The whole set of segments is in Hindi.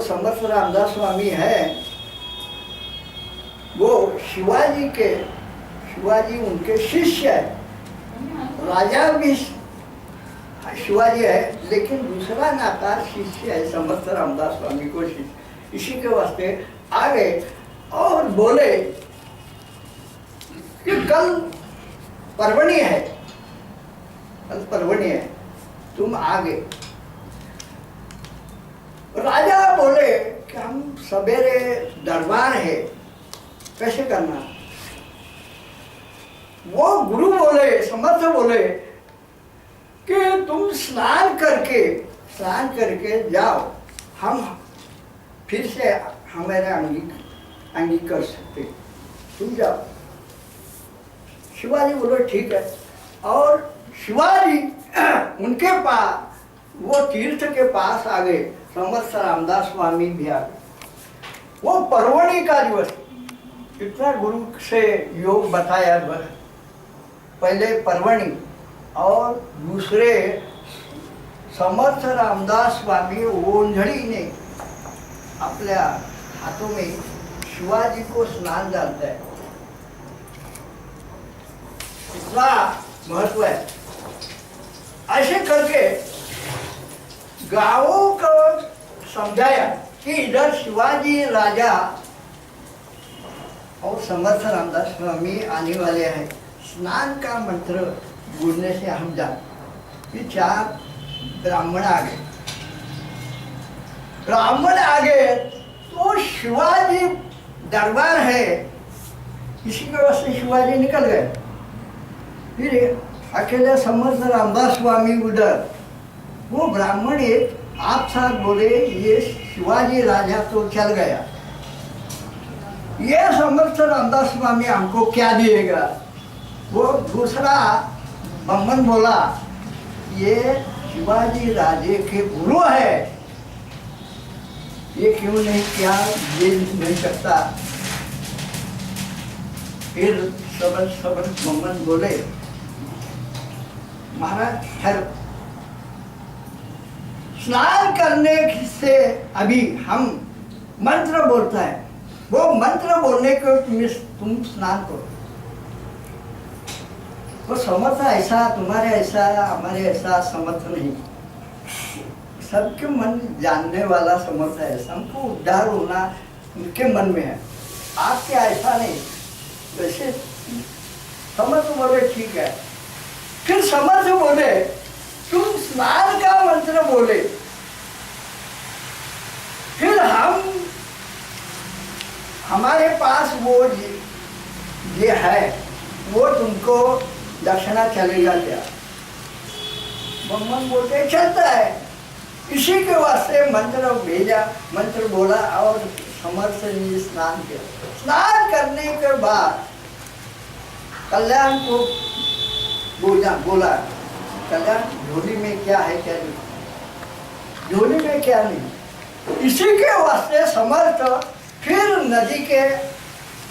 समर्थ रामदास स्वामी है, वो शिवाजी उनके शिष्य है। राजा भी शिवाजी है, लेकिन दूसरा नाता शिष्य है, समर्थ रामदास स्वामी को शिष्य। इसी के वास्ते आ गए और बोले कि कल परवणी है, कल परवणी है, तुम आ गए। राजा बोले कि हम सवेरे दरबार है, कैसे करना। वो गुरु बोले, समर्थ बोले कि तुम स्नान करके जाओ, हम फिर से हमारे अंगी कर सकते, तुम जाओ। शिवाजी बोले ठीक है। और शिवाजी उनके पास, वो तीर्थ के पास आ गए। समर्थ रामदास स्वामी भी आ गए। वो परवणी का दिवस, इतना गुरु से योग बताया, पहले परवणी और दूसरे समर्थ रामदास स्वामी ओंझड़ी ने अपने हाथों में शिवाजी को स्नान डालता है, इतना महत्व है। ऐसे करके गांवों को समझाया कि इधर शिवाजी राजा और समर्थ रामदास स्वामी आने वाले हैं, स्नान का मंत्र बोलने से हम जाते। 4 ब्राह्मण आ गए। तो शिवाजी दरबार है, इसी के वजह से शिवाजी निकल गए। फिर अकेले समर्थ रामदास स्वामी उधर, वो ब्राह्मण एक आप साथ बोले ये शिवाजी राजा तो चल गया, ये समर्थ रामदास स्वामी हमको क्या दिएगा। वो दूसरा ब्राह्मण बोला ये शिवाजी राजे के गुरु है, ये क्यों नहीं क्या दे नहीं सकता। फिर सब ब्राह्मण बोले महाराज खैर स्नान करने से अभी हम मंत्र बोलता है, वो मंत्र बोलने को तुम स्नान करो। वो समर्थ ऐसा, तुम्हारे ऐसा, हमारे ऐसा समर्थ नहीं, सबके मन जानने वाला समर्थ है। हमको उद्धार होना उनके मन में है, आपके ऐसा नहीं। वैसे समर्थ बोले ठीक है। फिर समर्थ बोले तुम स्नान का मंत्र बोले, फिर हमारे पास वो ये है, वो तुमको दक्षिणा चलेगा क्या। ब्राह्मण बोलते चलता है। इसी के वास्ते मंत्र भेजा, मंत्र बोला और समर्थ ने स्नान किया। स्नान करने के बाद कल्याण को बोला कल्याण झोली में क्या है क्या नहीं, झोली में क्या नहीं। इसी के वास्ते समर्थ फिर नदी के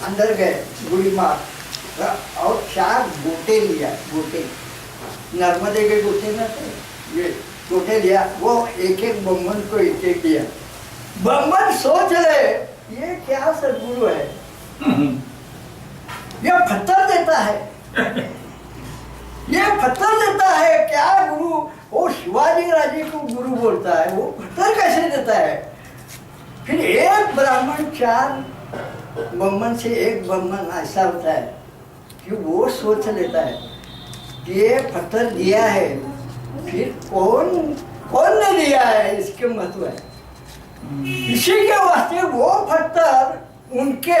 अंदर गए, गुड़ी मार और 4 गोटे लिया। गोटे नर्मदे के गोटे न थे, ये गोटे लिया। वो एक ब्राह्मण को एक दिया। ब्राह्मण सोच रहे ये क्या सदगुरु है, ये पत्थर देता है, ये पत्थर देता है क्या गुरु। वो शिवाजी राजे को गुरु बोलता है, वो पत्थर कैसे देता है। फिर एक ब्राह्मण 4 ब्राह्मण से एक ब्राह्मण ऐसा होता है कि वो सोच लेता है कि ये पत्थर दिया है, फिर कौन ने दिया है, इसके महत्व है। इसी के वास्ते वो पत्थर उनके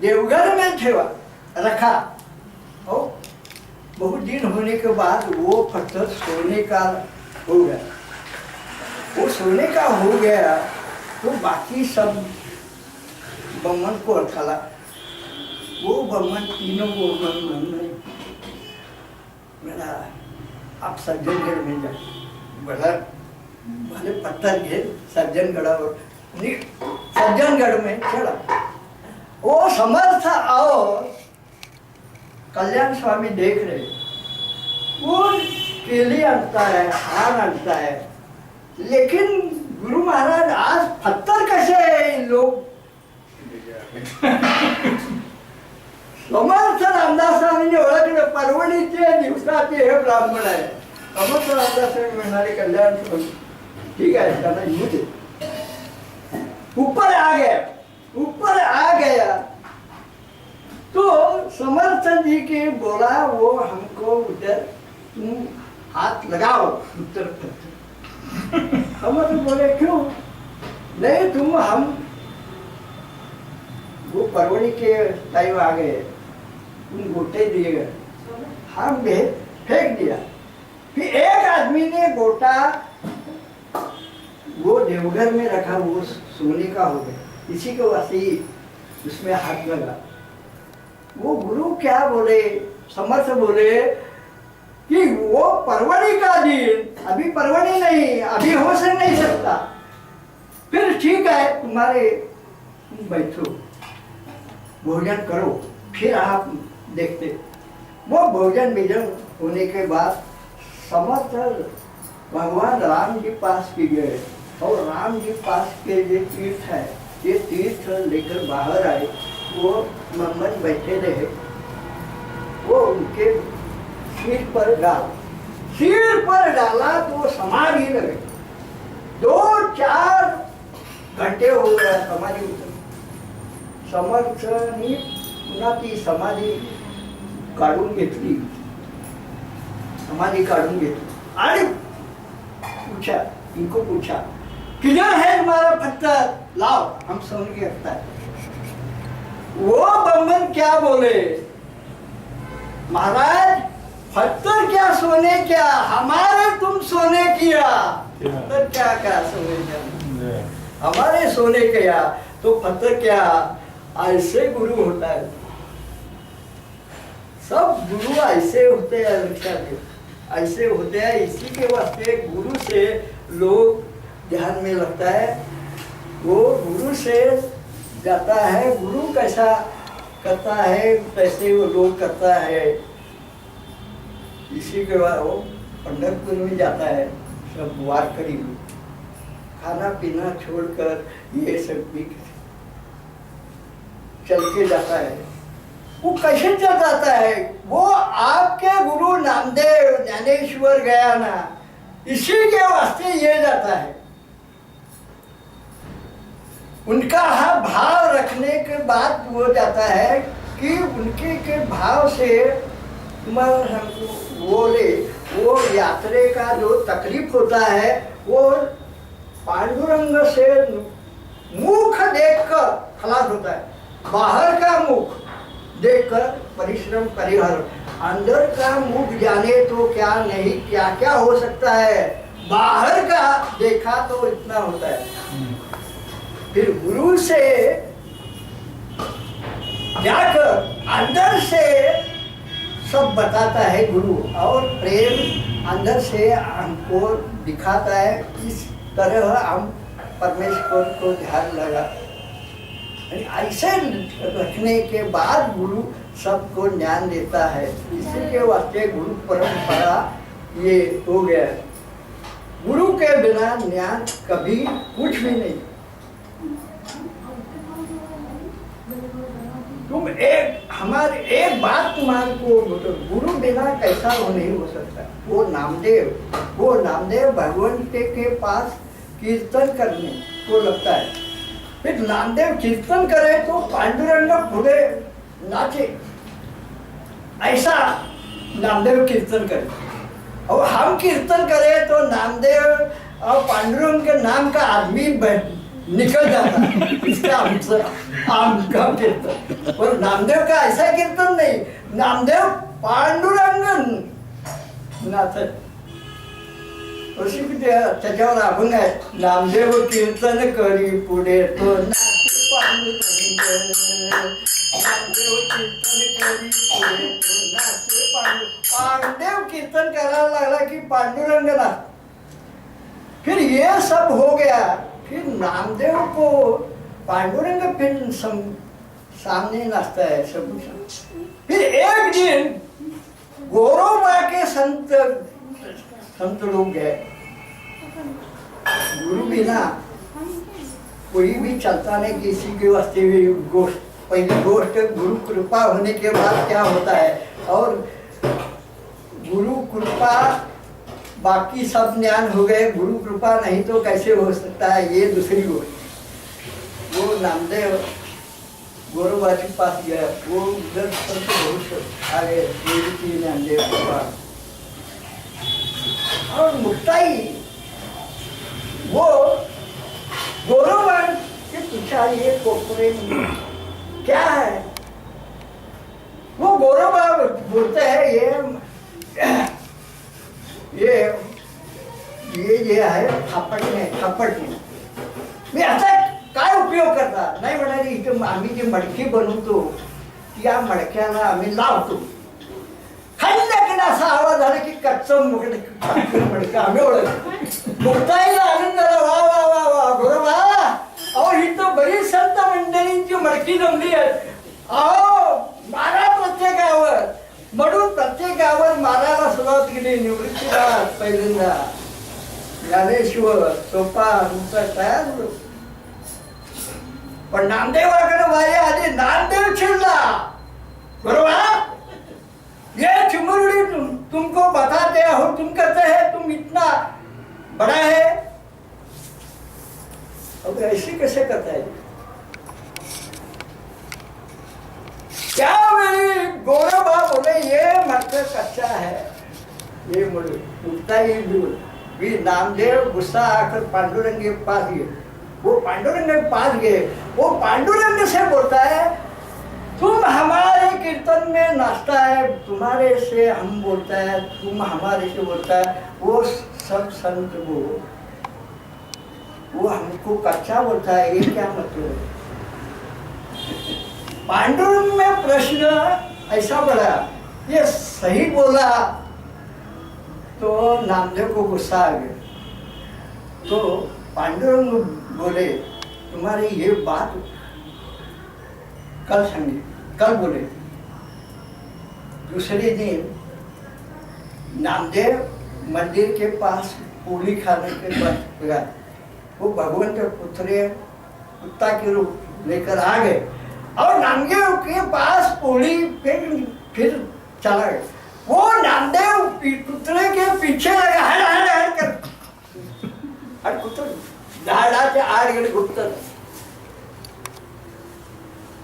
देवघर में रखा। और बहुत दिन होने के बाद वो पत्थर सोने का हो गया। वो सोने का हो गया तो बाकी सब ब्राह्मण को रखा। वो ब्राह्मण तीनों ब्राह्मण मेरा आप सज्जनगढ़ में जाए, भले पत्थर घेर सज्जनगढ़, और सज्जनगढ़ में चढ़ा। वो समर्थ और कल्याण स्वामी देख रहे, वो केली आणता है, हार आणता है, लेकिन गुरु महाराज आज पत्थर इतने दिवसाचे हे ब्राह्मण आहे, समस्त राजाचे मिळणारे कल्याण ठीक है, चला यूं दे। ऊपर आ गया, ऊपर आ गया तो समर्थ जी के बोला वो हमको उधर तुम हाथ लगाओ उत्तर पत्र। समर्थ बोले क्यों नहीं, तुम हम वो परवड़ी के टाइम आ गए, तुम गोटे दिए गए, हम फेंक दिया। फिर एक आदमी ने गोटा वो देवघर में रखा, वो सोने का हो गया, इसी के वास्ते ही उसमें हाथ लगा। वो गुरु क्या बोले, समर्थ बोले कि वो परवड़ी का दिन, अभी परवड़ी नहीं, अभी हो नहीं सकता। फिर ठीक है, तुम्हारे तुम बैठो, भोजन करो, फिर आप देखते। वो भोजन भोजन होने के बाद समर्थ भगवान राम जी पास की गए, और राम जी पास के जो तीर्थ है, ये तीर्थ लेकर बाहर आए। वो मोहम्मद बैठे रहे, वो उनके सिर पर डाला तो समाधि लगे। 2-4 घंटे हो गया समाधी उतर। समर्थनी पुन्हा ती समाधी काढून घेतली, समाधी काढून घेतली आणि पूछा, इनको पूछा किधर है तुम्हारा पत्थर, लाओ हम सोने के रखता है। वो ब्राह्मण क्या बोले, महाराज पत्थर क्या सोने क्या, हमारे तुम सोने किया, पत्थर क्या सोने क्या, हमारे सोने किया तो पत्थर क्या। ऐसे गुरु होता है, सब गुरु ऐसे होते हैं, ऐसे होते हैं। इसी के वास्ते गुरु से लोग ध्यान में लगता है, वो गुरु से जाता है, गुरु कैसा करता है कैसे वो लोग करता है। इसी के बाद वो पंढरपुर में जाता है, सब वारकरी खाना पीना छोड़कर ये सब भी चल के जाता है। वो कैसे चल जाता है, वो आपके गुरु नामदेव ज्ञानेश्वर गया ना, इसी के वास्ते ये जाता है। उनका भाव रखने के बाद वो जाता है कि उनके के भाव से हमको बोले, वो यात्रे का जो तकलीफ होता है वो पांडुरंग से मुख देखकर खलास होता है। बाहर का मुख देखकर परिश्रम परिहर, अंदर का मुख जाने तो क्या नहीं क्या क्या हो सकता है, बाहर का देखा तो इतना होता है। फिर गुरु से जाकर अंदर से सब बताता है गुरु, और प्रेम अंदर से हमको दिखाता है। इस तरह हम परमेश्वर को ध्यान लगा, ऐसे रखने के बाद गुरु सबको ज्ञान देता है। इसी के वास्ते गुरु परंपरा ये हो गया। गुरु के बिना ज्ञान कभी कुछ भी नहीं। तुम हमारे एक बात तुम्हारे को गुरु बिना कैसा वो नहीं हो सकता। वो नामदेव भगवंत के पास कीर्तन करने को लगता है। फिर नामदेव कीर्तन करे तो पांडुरंग पूरे नाचे, ऐसा नामदेव कीर्तन करे। और हम कीर्तन करें तो नामदेव और पांडुरंग के नाम का आदमी निकल जाता है। इसका आम का कीर्तन, और नामदेव का ऐसा कीर्तन नहीं। नामदेव पांडुरंग नाचत, त्याच्यावर अभंग आहे, नामदेव कीर्तन करी पुढे तो नाचे पांडुरंग, नामदेव कीर्तन करी पुढे तो नाचे पांडुरंग कीर्तन करायला लागला की पांडुरंग ना। फिर ये सब हो गया। फिर नामदेव को पांडुरंग फिर सामने नाचता है सब। फिर एक दिन गोरोबा के संत लोग गए। गुरु बिना कोई भी चलता नहीं, किसी के वास्ते भी पहली गोष्ट गुरु कृपा होने के बाद क्या होता है। और गुरु कृपा, बाकी सब ज्ञान हो गए, गुरु कृपा नहीं तो कैसे हो सकता है, ये दूसरी गोष्ट। वो नामदेव गौरवा के पास गया, वो उधर संत बहुत आगे नामदेव के पास, और मुक्ताई वो गौरवान के पूछा ये कोपरे क्या है। वो गौरवा बोलते हैं ये है खापट में मी आता काय उपयोग करता नाही म्हणाले, इथं आम्ही जे मडकी बनवतो या मडक्याला आम्ही लावतो, खाल्ल्या की असा आवाज आला की कच्चं मडकं आम्ही ओळखतो। मुक्ताईला आनंद झाला, वा वा वा वा गौरवा, अहो इथं बरीच संत मंडळींची मडकी जमली आहे, अहो मारा प्रत्येकावर, म्हणून प्रत्येकावर मारायला सुरुवात केली। निवृत्तीला पहिल्यांदा ज्ञानेश्वर सोपा तयार होतो, पण नामदेवाकडे वारे आले, नामदेव छिड़ला, बरोबर ये चुमुरड़ी तुमको बताते हो, तुम कहते हैं तुम इतना बड़ा है, अब ऐसे कैसे करता है। क्या मेरी गौरवा बोले ये मटर कच्चा है, ये मुक्ता ही दूर भी। नामदेव गुस्सा आकर पांडुरंग के पास गए, वो पांडुरंग के पास गए, वो पांडुरंग से बोलता है तुम हमारे कीर्तन में नाचता है, तुम्हारे से हम बोलता है, तुम हमारे से बोलता है, वो सब संत वो हमको कच्चा बोलता है, ये क्या मतलब है। पांडुरंग में प्रश्न ऐसा पड़ा, ये सही बोला तो नामदेव को गुस्सा आ गया। तो पांडुरंग बोले तुम्हारी ये बात कल समझी, कल बोले। दूसरे दिन नामदेव मंदिर के पास पूरी खाने के बाद गया, वो भगवान के पुत्र कुत्ता के रूप लेकर आ गए और नामदेव के पास पूरी फिर चला गया। वो नामदेव कुत्ते के पीछे लगा हर हर हर कर, और कुत्ता झाड़ाचे आड़ गेले घुटत।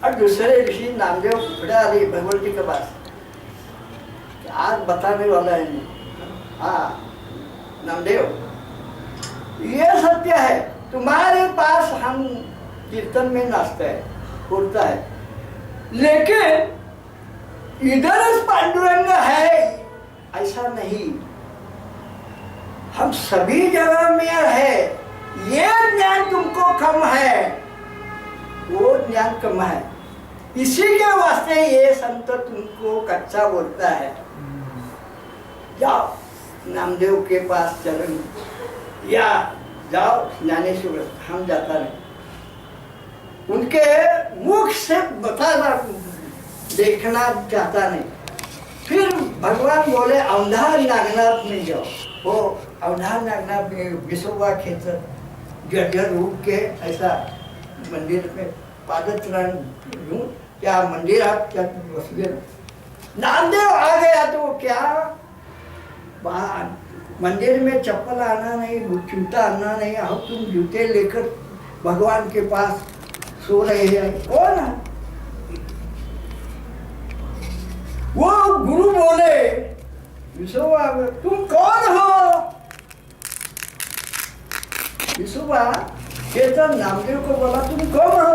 और दूसरे ऋषि नामदेव खड़े आ रही भगवान जी के पास, आज बताने वाला है। हाँ नामदेव ये सत्य है, तुम्हारे पास हम कीर्तन में नाचते है, उड़ता है, लेकिन इधर पांडुरंग है ऐसा नहीं, हम सभी जगह में है। ये ज्ञान तुमको कम है, वो ज्ञान कम है, इसी के वास्ते ये संत तुमको कच्चा बोलता है। जाओ नामदेव के पास चरण, या जाओ ज्ञानेश्वर, हम जाता नहीं, उनके मुख से बताना देखना चाहता नहीं। फिर भगवान बोले अवधान नागनाथ में जाओ। वो अवधान नागनाथ में विश्ववा क्षेत्र जर्जर रूप के ऐसा मंदिर में पादत्राण लूं, क्या मंदिर आप क्या बस गए। नामदेव आ गया तो क्या मंदिर में चप्पल आना नहीं, जूता आना नहीं, अब तुम जूते लेकर भगवान के पास सो रहे हैं, कौन है। वो गुरु बोले विशोबा तुम कौन हो। विशोबा चेतन नामदेव को बोला तुम कौन हो,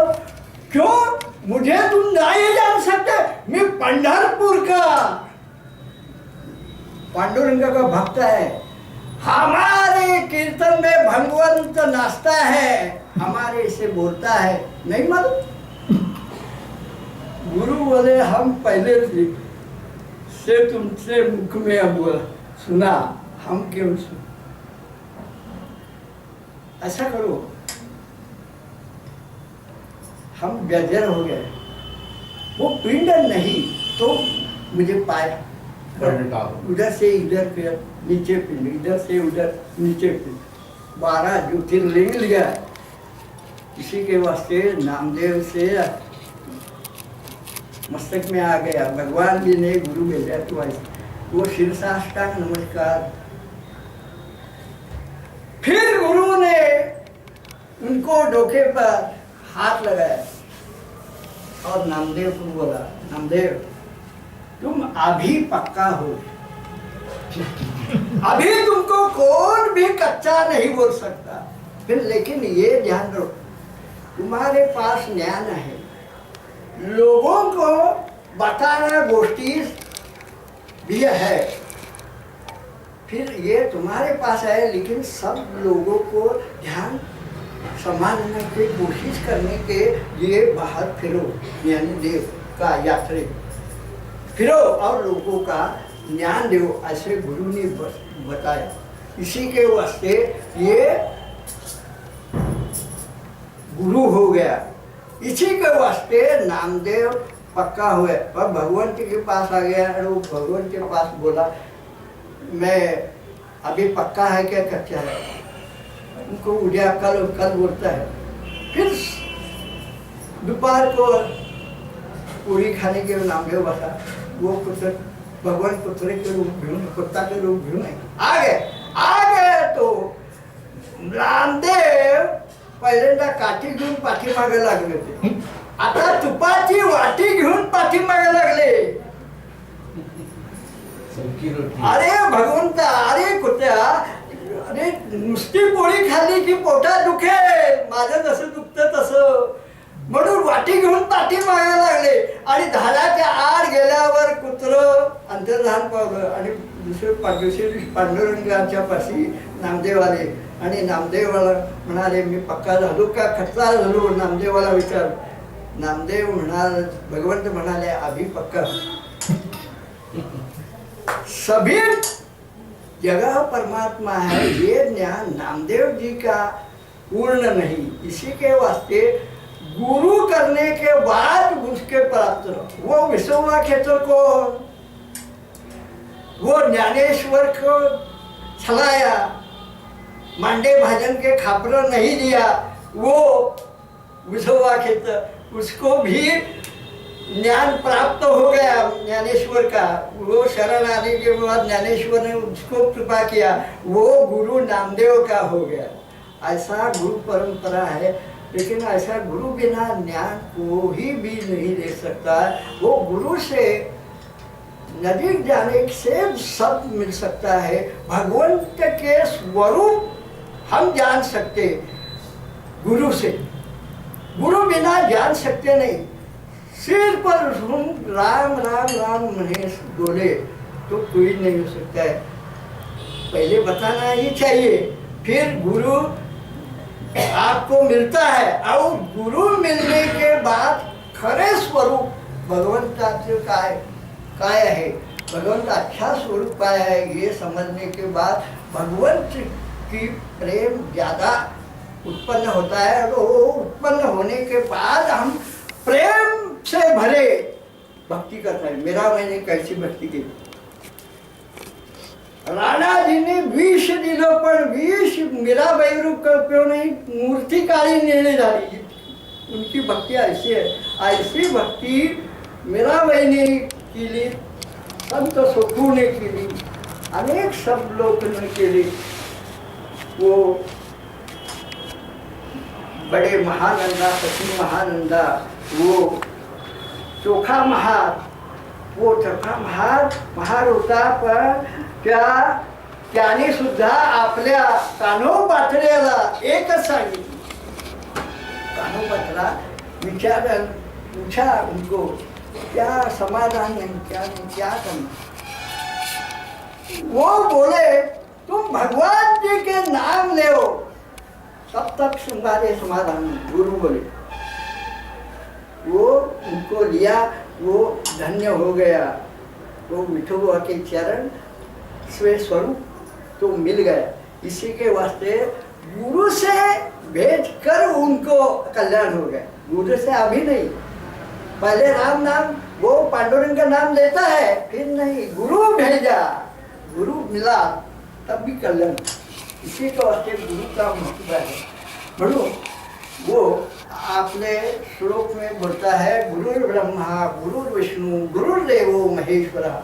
क्यों मुझे तुम नहीं जान सकते, मैं पंढरपुर का पांडुरंग का भक्त है, हमारे कीर्तन में भगवंत नाचता है, हमारे से बोलता है, नहीं मालूम। गुरु बोले हम पहले से तुमसे मुख में अब सुना, हम क्यों सुन। ऐसा करो, हम जर्जर हो गए, वो पिंड नहीं तो मुझे पाया, उधर से इधर फिर नीचे पिंड, इधर से उधर नीचे पिंड, 12 ज्योतिर्लिंग लिया। इसी के वास्ते नामदेव से मस्तक में आ गया, भगवान जी ने गुरु भेजा तो वो शीर्षाष्टांग नमस्कार। फिर गुरु ने उनको डोके पर हाथ लगाया और नामदेव को बोला, नामदेव तुम अभी पक्का हो, अभी तुमको कौन भी कच्चा नहीं बोल सकता। फिर लेकिन ये ध्यान रखो, तुम्हारे पास ज्ञान है, लोगों को बताना गोष्ठी भी है, फिर ये तुम्हारे पास है, लेकिन सब लोगों को ध्यान संभालने की कोशिश करने के लिए बाहर फिरो, यानी देव का यात्री फिरो और लोगों का ज्ञान दो, ऐसे गुरु ने बताया। इसी के वास्ते ये गुरु हो गया। इसी के वास्ते नामदेव पक्का हुए और भगवंत के पास आ गया और वो भगवंत के पास बोला, मैं अभी पक्का है क्या कच्चा है। उनको उड़िया कल बोलता है। फिर दोपहर को पूरी खाने के नामदेव बसा, वो कुछ भगवान कुत्ते के रूप में, कुत्ता के रूप में आ गए तो नामदेव पहिल्यांदा काठी घेऊन पाठीमागे लागले होते, आता तुपाची वाटी घेऊन पाठीमागे लागले। अरे भगवंता, अरे कुत्या, अरे नुसती पोळी खाल्ली की पोटात दुखे, माझं जसं दुखतं तसं, म्हणून वाटी घेऊन पाठीमागे लागले आणि धाराच्या आड गेल्यावर कुत्रं अंतर्धान पावलं आणि दुसरे पांडुरंगाच्या पाशी नामदेव आले आणि नामदेवाला म्हणाले, मी पक्का झालो का खच्चा झालो। नामदेवाला विचार, नामदेव भगवंत म्हणाले, अभी पक्का। सभी जगह परमात्मा है, ये ज्ञान नामदेव जी का पूर्ण नहीं, इसी के वास्ते गुरु करने के बाद उसके प्राप्त वो विश्ववाखेतर को, वो ज्ञानेश्वर को छलाया, मांडे भाजन के खापर नहीं दिया, वो विश्ववाखेतर, उसको भी ज्ञान प्राप्त हो गया ज्ञानेश्वर का। वो शरण आने के बाद ज्ञानेश्वर ने उसको कृपा किया, वो गुरु नामदेव का हो गया। ऐसा गुरु परंपरा है, लेकिन ऐसा गुरु बिना ज्ञान कोई भी नहीं दे सकता। वो गुरु से नजदीक जाने से सब मिल सकता है। भगवंत के स्वरूप हम जान सकते गुरु से, गुरु बिना जान सकते नहीं। सिर पर हम राम राम राम महेश बोले तो कोई नहीं हो सकता है, पहले बताना ही चाहिए, फिर गुरु आपको मिलता है। और गुरु मिलने के बाद खरे स्वरूप भगवंताचे काय है, भगवंत अच्छा स्वरूप काय है, ये समझने के बाद भगवंत की प्रेम ज्यादा उत्पन्न होता है। और वो उत्पन्न होने के बाद हम प्रेम से भरे भक्ति करते हैं। मेरा मैंने कैसी भक्ति की, राणा जी ने 20 दिनों पर 20 मेरा बैरू का उपयोग नहीं, मूर्ति काली नेने झाली। उनकी भक्ति ऐसी है, ऐसी भक्ति मेरा मैंने की ली, संत सुखू ने की ली, अनेक सब लोग ने के लिए। वो बड़े महानंदा, सती महानंदा, वो चोखा महार, वो चोखा महार होता, पण त्याने सुद्धा आपल्या कान्होपात्राला एकच सांगितलं, कान्होपात्रा विचार पूछा उनको, क्या समाधान नहीं, क्या करना। वो बोले, तुम भगवान जी के नाम ले, तब तक तुम्हारे समाधान। गुरु बोले, वो उनको लिया, वो धन्य हो गया, वो विठोबा के चरण स्वे स्वरूप तो मिल गया। इसी के वास्ते गुरु से भेज कर उनको कल्याण हो गया। गुरु से अभी नहीं, पहले राम नाम वो पांडुरंग का नाम लेता है, फिर नहीं, गुरु भेजा, गुरु मिला तब भी कल्याण। इसी के वास्ते गुरु का महत्व है। म्हणून वो आपने श्लोक में बोलता है, गुरु ब्रह्मा गुरु विष्णु गुरुदेवो महेश्वरा,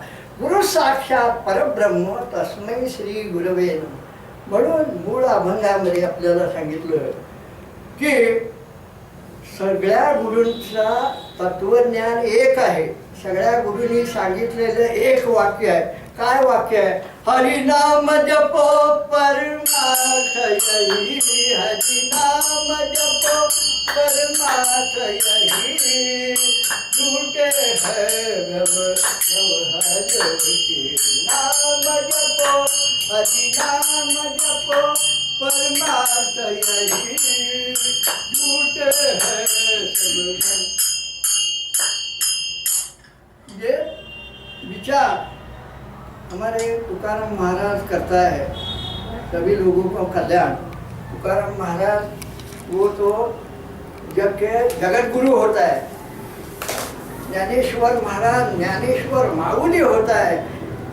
गुरु साक्षात परब्रह्म तस्मै श्री गुरवे नमः. म्हणून मूळ अभंगामध्ये आपल्याला सांगितलं की सगळ्या गुरूंचा तत्वज्ञान एक आहे. सगळ्या गुरूंनी सांगितलेलं एक वाक्य आहे. काय वाक्य आहे? हरिनाम जपो परमार्थ यही, हरिनाम जपो परमार्थ यही, झूठे है व्यवहार के नाम जपो, हरिनाम जपो परमार्थ यही, झूठे है सब. ये विचार हमारे तुकाराम महाराज करता है सभी लोगों को कल्याण. तुकाराम महाराज वो तो जग के जगत गुरु होता है. ज्ञानेश्वर महाराज ज्ञानेश्वर माऊली होता है.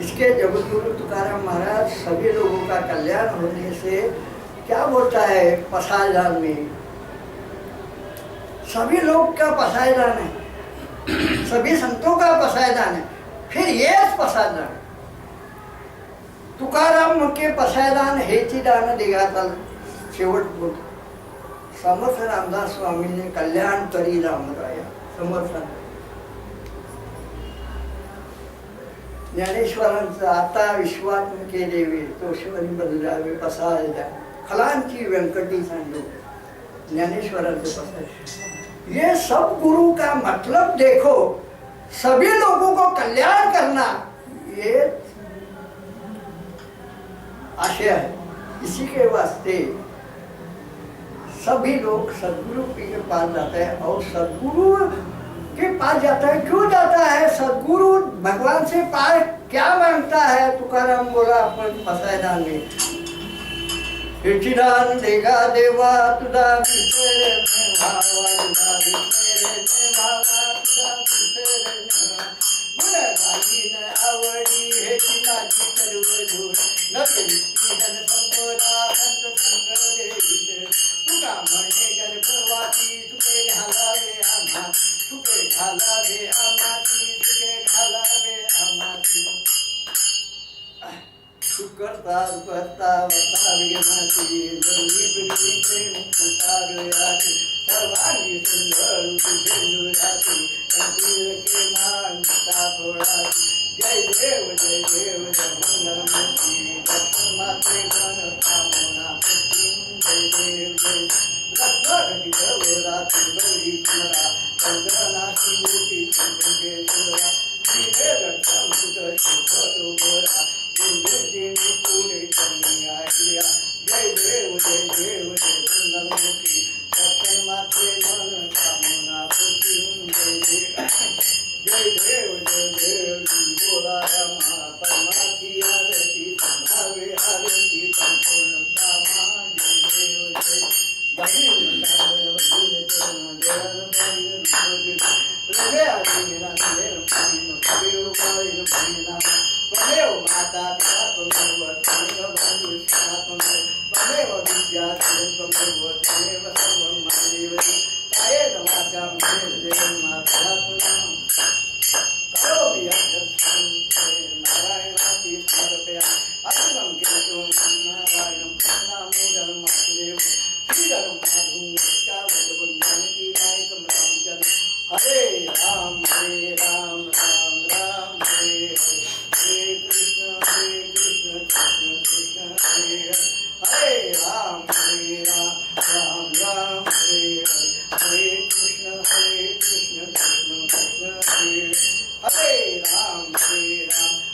इसके जगत गुरु तुकाराम महाराज सभी लोगों का कल्याण होने से क्या बोलता है पसायदान में? सभी लोग का पसायदान है, सभी संतों का पसायदान है. फिर ये पसायदान तुकाराम के पसायदान हेची दान देगाता शेवट बोलतो. समर्थ रामदास स्वामीने कल्याण करी रामराया. समर्थ ज्ञानेश्वरांचं आता विश्वात्म के देवे तोषवरी बदलावे पसायदान, खलांची व्यंकटी सांडो. ज्ञानेश्वरांचं पसायदान. ये सब गुरु का मतलब देखो, सभी लोगों को कल्याण करना, ये आशय है. इसी के वास्ते सभी लोग सदगुरु के पास जाते हैं. और सदगुरु के पास जाता है क्यों जाता है? सदगुरु भगवान से पास क्या मांगता है? तुकाराम बोला अपन पसायदान में, दान देगा देवा तुझा विसरे में भावा, तुझा विसरे में भावा, तुझा विसरे में गुणगाली न आवडी हेची माझी सर्व धूळ, न केली धन संपदा संत संग देवीचे. तुका म्हणे गर्भवाती तुके घालावे आम्हा, तुके घालावे आम्हाची, तुके घालावे आम्हाची. सुकर्ता करता वता विघ्नाची, जरी प्रेम पुकारयाची, सर्वांगी सुंदर तुझे कंदील के मानता थोडाची. जय देव जय देव जय मंगलमूर्ती, दर्शन मात्रे मन कामना पुष्टी. जय देव जय रत्नाघटी गौराती गौरी सुंदरा, चंद्रनाशी मोठी चंद्रकेश्वरा, श्रीहे रक्षा सुत शुभ गोरा, पुणे चंद्री आज्ञा. जय देव जय देव जय मंगलमूर्ती, दर्शन मात्रे मन कामना पुष्टी. जय देव जय देव जय देव बोला रमा, परमार्थी आरती संभावे आरती संपूर्ण कामा. जय देव जय हरे राम राम राम हरे हरे कृष्ण कृष्ण कृष्ण हरे हरे. हरे राम राम राम हरे हरे. हरे कृष्ण कृष्ण कृष्ण हरे हरे. हरे राम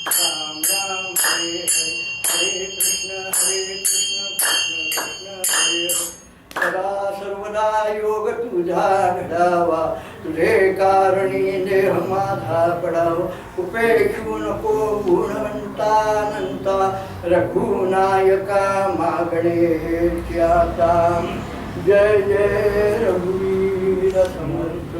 राम राम हरे हरे. हरे कृष्ण कृष्ण कृष्ण हरे हरे. सदा सर्वदा योग तुझा घडावा, तुझे कारणी देह माझा पडावा. उपेक्षू नको गुणवंतानंता, रघुनायका मागणे आता. जय जय रघुवीर समर्थ.